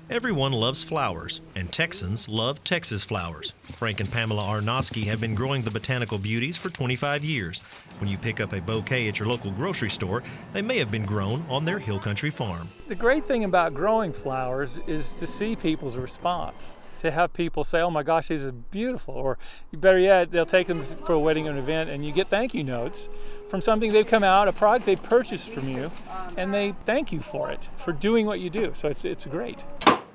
Everyone loves flowers, and Texans love Texas flowers. Frank and Pamela Arnosky have been growing the botanical beauties for 25 years. When you pick up a bouquet at your local grocery store, they may have been grown on their hill country farm. The great thing about growing flowers is to see people's response. To have people say, oh my gosh, these are beautiful, or better yet, they'll take them for a wedding or an event and you get thank you notes from something they've come out, a product they've purchased from you, and they thank you for it, for doing what you do. So it's great.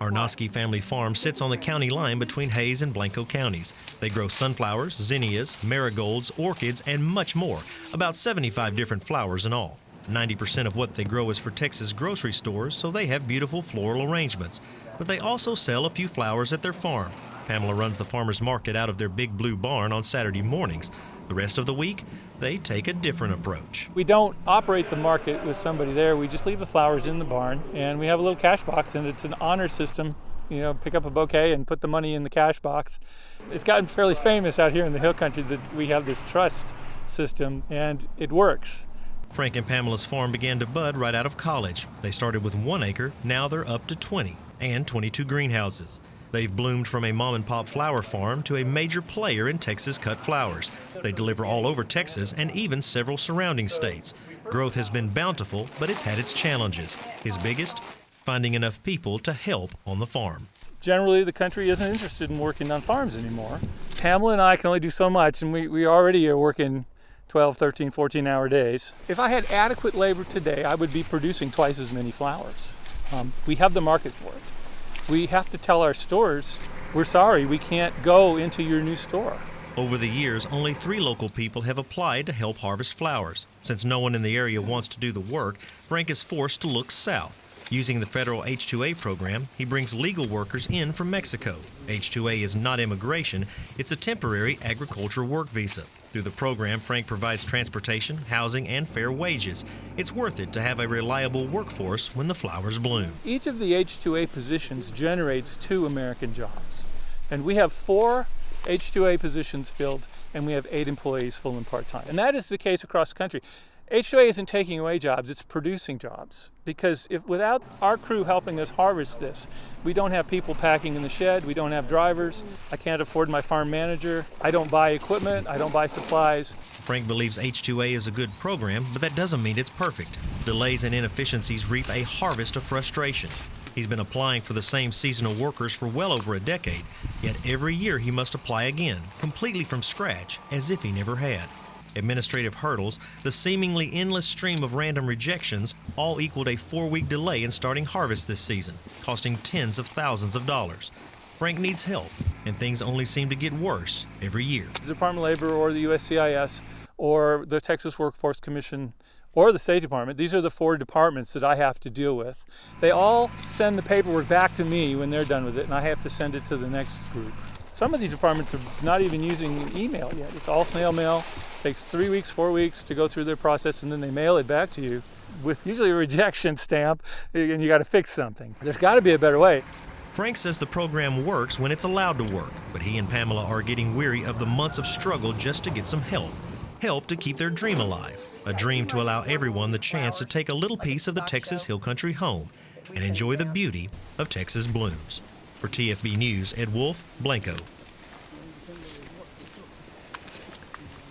Arnosky Family Farm sits on the county line between Hays and Blanco counties. They grow sunflowers, zinnias, marigolds, orchids, and much more, about 75 different flowers in all. 90% of what they grow is for Texas grocery stores, so they have beautiful floral arrangements. But they also sell a few flowers at their farm. Pamela runs the farmers market out of their big blue barn on Saturday mornings. The rest of the week, they take a different approach. We don't operate the market with somebody there. We just leave the flowers in the barn, and we have a little cash box, and it's an honor system. You know, pick up a bouquet and put the money in the cash box. It's gotten fairly famous out here in the hill country that we have this trust system, and it works. Frank and Pamela's farm began to bud right out of college. They started with 1 acre, now they're up to 20, and 22 greenhouses. They've bloomed from a mom-and-pop flower farm to a major player in Texas cut flowers. They deliver all over Texas and even several surrounding states. Growth has been bountiful, but it's had its challenges. His biggest? Finding enough people to help on the farm. Generally, the country isn't interested in working on farms anymore. Pamela and I can only do so much, and we already are working 12, 13, 14-hour days. If I had adequate labor today, I would be producing twice as many flowers. We have the market for it. We have to tell our stores, we're sorry, we can't go into your new store. Over the years, only 3 local people have applied to help harvest flowers. Since no one in the area wants to do the work, Frank is forced to look south. Using the federal H-2A program, he brings legal workers in from Mexico. H-2A is not immigration, it's a temporary agriculture work visa. Through the program, Frank provides transportation, housing, and fair wages. It's worth it to have a reliable workforce when the flowers bloom. Each of the H-2A positions generates 2 American jobs. And we have 4 H-2A positions filled, and we have 8 employees full and part-time. And that is the case across the country. H-2A isn't taking away jobs, it's producing jobs. Because without our crew helping us harvest this, we don't have people packing in the shed, we don't have drivers, I can't afford my farm manager, I don't buy equipment, I don't buy supplies. Frank believes H-2A is a good program, but that doesn't mean it's perfect. Delays and inefficiencies reap a harvest of frustration. He's been applying for the same seasonal workers for well over a decade, yet every year he must apply again, completely from scratch, as if he never had. Administrative hurdles, the seemingly endless stream of random rejections, all equaled a 4-week delay in starting harvest this season, costing tens of thousands of dollars. Frank needs help, and things only seem to get worse every year. The Department of Labor or the USCIS or the Texas Workforce Commission or the State Department, these are the 4 departments that I have to deal with. They all send the paperwork back to me when they're done with it, and I have to send it to the next group. Some of these departments are not even using email yet. It's all snail mail. It takes 3 weeks, 4 weeks to go through their process, and then they mail it back to you with usually a rejection stamp, and you got to fix something. There's got to be a better way. Frank says the program works when it's allowed to work, but he and Pamela are getting weary of the months of struggle just to get some help. Help to keep their dream alive. A dream to allow everyone the chance to take a little piece of the Texas Hill Country home and enjoy the beauty of Texas blooms. For TFB News, Ed Wolf, Blanco.